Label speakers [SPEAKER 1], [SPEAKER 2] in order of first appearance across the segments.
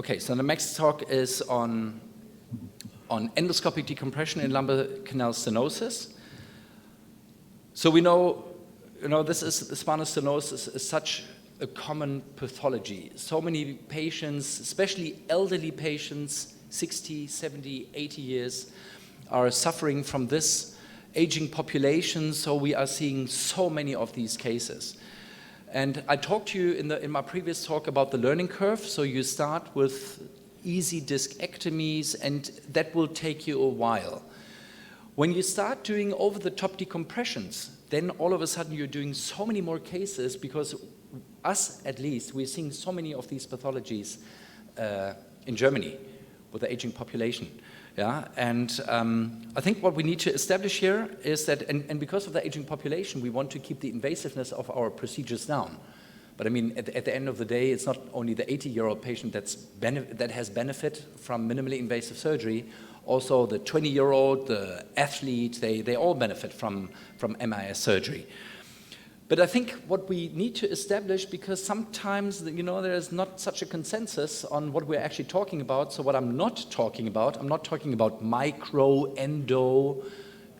[SPEAKER 1] Okay, so the next talk is on endoscopic decompression in lumbar canal stenosis. So we know, spinal stenosis is such a common pathology. So many patients, especially elderly patients, 60, 70, 80 years, are suffering from this aging population. So we are seeing so many of these cases. And I talked to you in my previous talk about the learning curve. So you start with easy discectomies, and that will take you a while. When you start doing over-the-top decompressions, then all of a sudden you're doing so many more cases, because us, at least, we're seeing so many of these pathologies in Germany with the aging population. Yeah, and I think what we need to establish here is that, and because of the aging population, we want to keep the invasiveness of our procedures down. But I mean, at the end of the day, it's not only the 80-year-old patient that has benefit from minimally invasive surgery. Also, the 20-year-old, the athlete, they all benefit from MIS surgery. But I think what we need to establish, because sometimes, there is not such a consensus on what we're actually talking about. So what I'm not talking about micro, endo,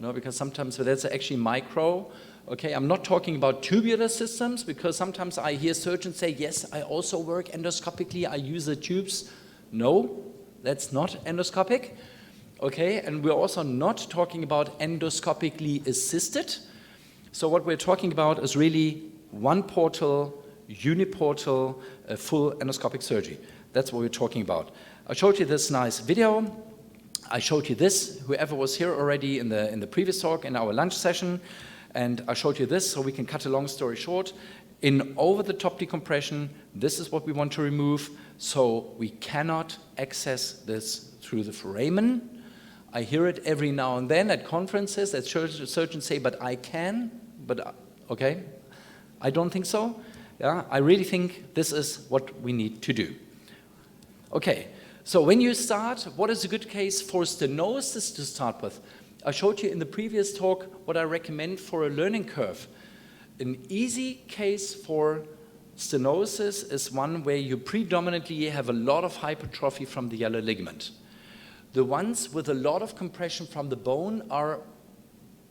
[SPEAKER 1] because sometimes that's actually micro. Okay, I'm not talking about tubular systems, because sometimes I hear surgeons say, yes, I also work endoscopically, I use the tubes. No, that's not endoscopic. Okay, and we're also not talking about endoscopically assisted. So what we're talking about is really one portal, uniportal, full endoscopic surgery. That's what we're talking about. I showed you this nice video. I showed you this, whoever was here already in the previous talk, in our lunch session. And I showed you this, so we can cut a long story short. In over-the-top decompression, this is what we want to remove. So we cannot access this through the foramen. I hear it every now and then at conferences that surgeons say, but I can. But okay, I don't think so. Yeah, I really think this is what we need to do. Okay, so when you start, what is a good case for stenosis to start with? I showed you in the previous talk what I recommend for a learning curve. An easy case for stenosis is one where you predominantly have a lot of hypertrophy from the yellow ligament. The ones with a lot of compression from the bone are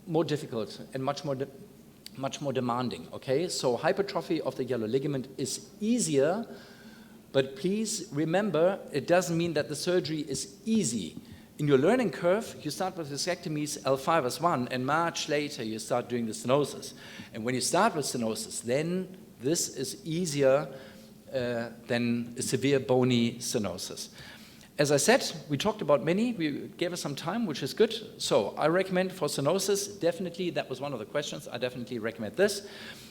[SPEAKER 1] more difficult and much more demanding, okay? So hypertrophy of the yellow ligament is easier, but please remember, it doesn't mean that the surgery is easy. In your learning curve, you start with discectomies L5S1, and much later you start doing the stenosis. And when you start with stenosis, then this is easier than a severe bony stenosis. As I said, we talked about many. We gave us some time, which is good. So I recommend for stenosis, definitely, that was one of the questions. I definitely recommend this.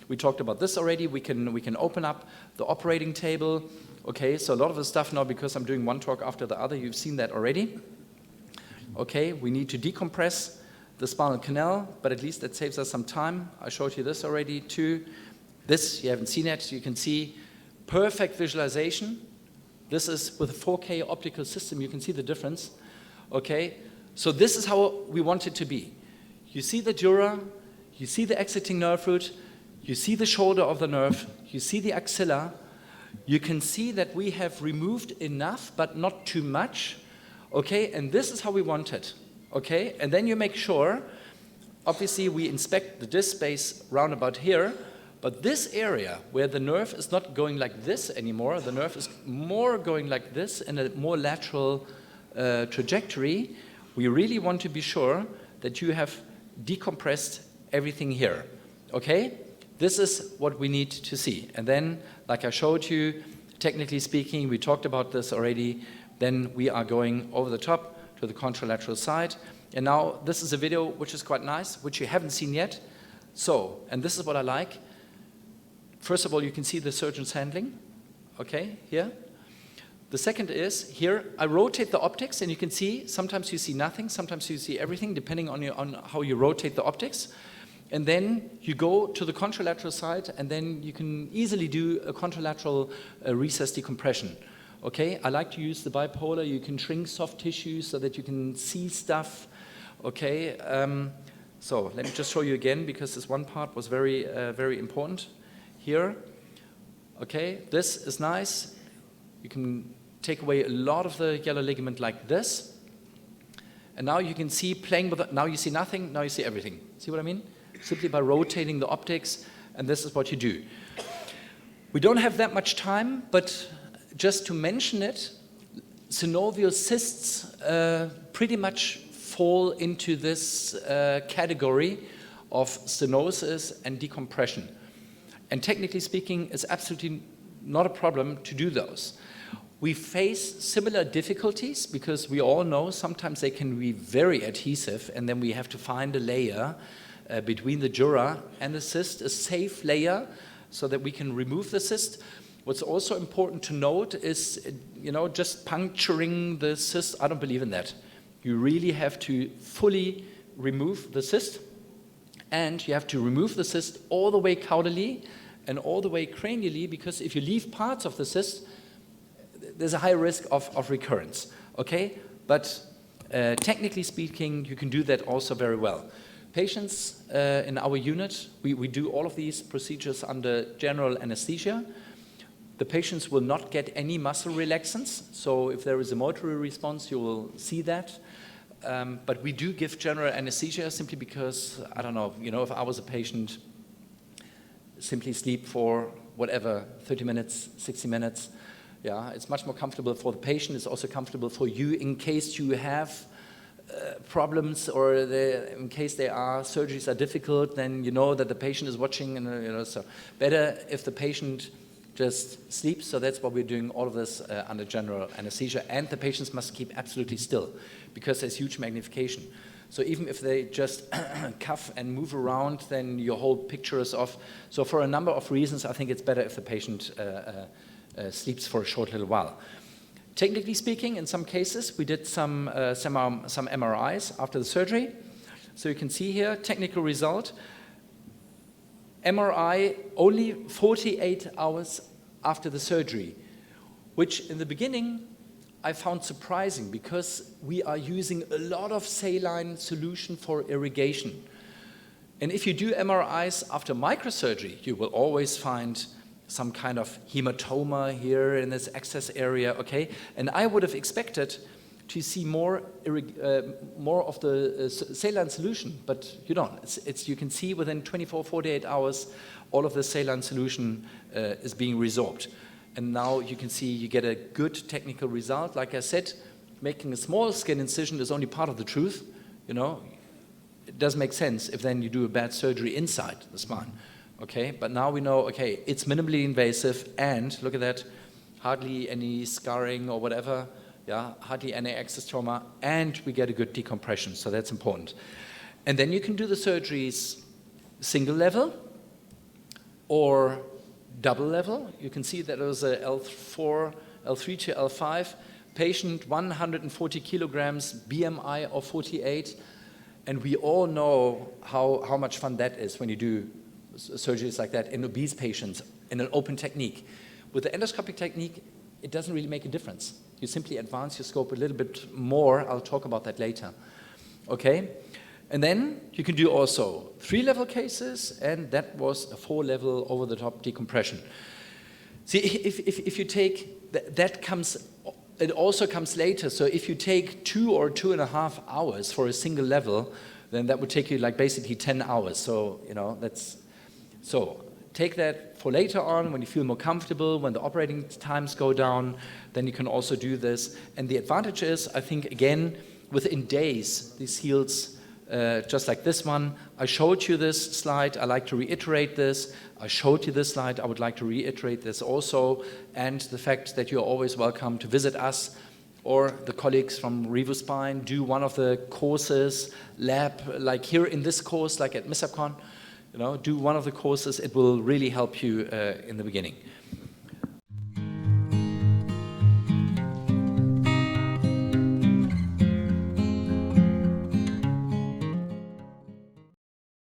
[SPEAKER 1] We talked about this already. We can open up the operating table. Okay, so a lot of the stuff now, because I'm doing one talk after the other, you've seen that already. Okay, we need to decompress the spinal canal, but at least that saves us some time. I showed you this already too. This, you haven't seen it. You can see perfect visualization. This is with a 4K optical system. You can see the difference. Okay, so this is how we want it to be. You see the dura, you see the exiting nerve root, you see the shoulder of the nerve, you see the axilla. You can see that we have removed enough, but not too much. Okay, and this is how we want it. Okay, and then you make sure, obviously we inspect the disc space round about here, but this area where the nerve is not going like this anymore, the nerve is more going like this in a more lateral trajectory, we really want to be sure that you have decompressed everything here. Okay? This is what we need to see. And then, like I showed you, technically speaking, we talked about this already, then we are going over the top to the contralateral side. And now this is a video which is quite nice, which you haven't seen yet. So, and this is what I like. First of all, you can see the surgeon's handling, okay, here. The second is, here, I rotate the optics, and you can see, sometimes you see nothing, sometimes you see everything, depending on how you rotate the optics. And then you go to the contralateral side, and then you can easily do a contralateral recess decompression. Okay, I like to use the bipolar. You can shrink soft tissue so that you can see stuff. Okay, so let me just show you again, because this one part was very, very important. Here, okay, this is nice. You can take away a lot of the yellow ligament like this. And now you can see playing with it. Now you see nothing, now you see everything. See what I mean? Simply by rotating the optics, and this is what you do. We don't have that much time, but just to mention it, synovial cysts pretty much fall into this category of stenosis and decompression. And technically speaking, it's absolutely not a problem to do those. We face similar difficulties because we all know sometimes they can be very adhesive, and then we have to find a layer between the dura and the cyst, a safe layer, so that we can remove the cyst. What's also important to note is, just puncturing the cyst, I don't believe in that. You really have to fully remove the cyst, and you have to remove the cyst all the way caudally and all the way cranially, because if you leave parts of the cyst, there's a high risk of recurrence, okay? But technically speaking, you can do that also very well. Patients in our unit, we do all of these procedures under general anesthesia. The patients will not get any muscle relaxants, so if there is a motor response, you will see that. But we do give general anesthesia simply because, I don't know, if I was a patient, simply sleep for whatever, 30 minutes, 60 minutes. Yeah, it's much more comfortable for the patient. It's also comfortable for you in case you have problems, or in case surgeries are difficult, then you know that the patient is watching, and so better if the patient just sleeps. So that's why we're doing all of this under general anesthesia, and the patients must keep absolutely still because there's huge magnification. So even if they just cough and move around, then your whole picture is off. So for a number of reasons, I think it's better if the patient sleeps for a short little while. Technically speaking, in some cases, we did some MRIs after the surgery. So you can see here, technical result. MRI only 48 hours after the surgery, which in the beginning I found surprising because we are using a lot of saline solution for irrigation. And if you do MRIs after microsurgery, you will always find some kind of hematoma here in this access area, okay? And I would have expected to see more of the saline solution, but you don't. You can see within 24, 48 hours, all of the saline solution is being resorbed. And now you can see you get a good technical result. Like I said, making a small skin incision is only part of the truth. It doesn't make sense if then you do a bad surgery inside the spine. Okay, but now we know, okay, it's minimally invasive, and look at that, hardly any scarring or whatever, yeah, hardly any access trauma, and we get a good decompression, so that's important. And then you can do the surgeries single level or double level. You can see that it was a L3 to L5, patient 140 kilograms, BMI of 48, and we all know how much fun that is when you do surgeries like that in obese patients in an open technique. With the endoscopic technique, it doesn't really make a difference. You simply advance your scope a little bit more. I'll talk about that later. Okay? And then you can do also 3-level cases, and that was a 4-level over-the-top decompression. See, if you take, it also comes later. So if you take 2 or 2.5 hours for a single level, then that would take you like basically 10 hours. So, so take that for later on when you feel more comfortable, when the operating times go down, then you can also do this. And the advantage is, I think, again, within days, this heals just like this one. I showed you this slide. I like to reiterate this. I showed you this slide. I would like to reiterate this also. And the fact that you're always welcome to visit us or the colleagues from RevoSpine, do one of the courses, lab, like here in this course, like at MISAPCON. Do one of the courses. It will really help you in the beginning.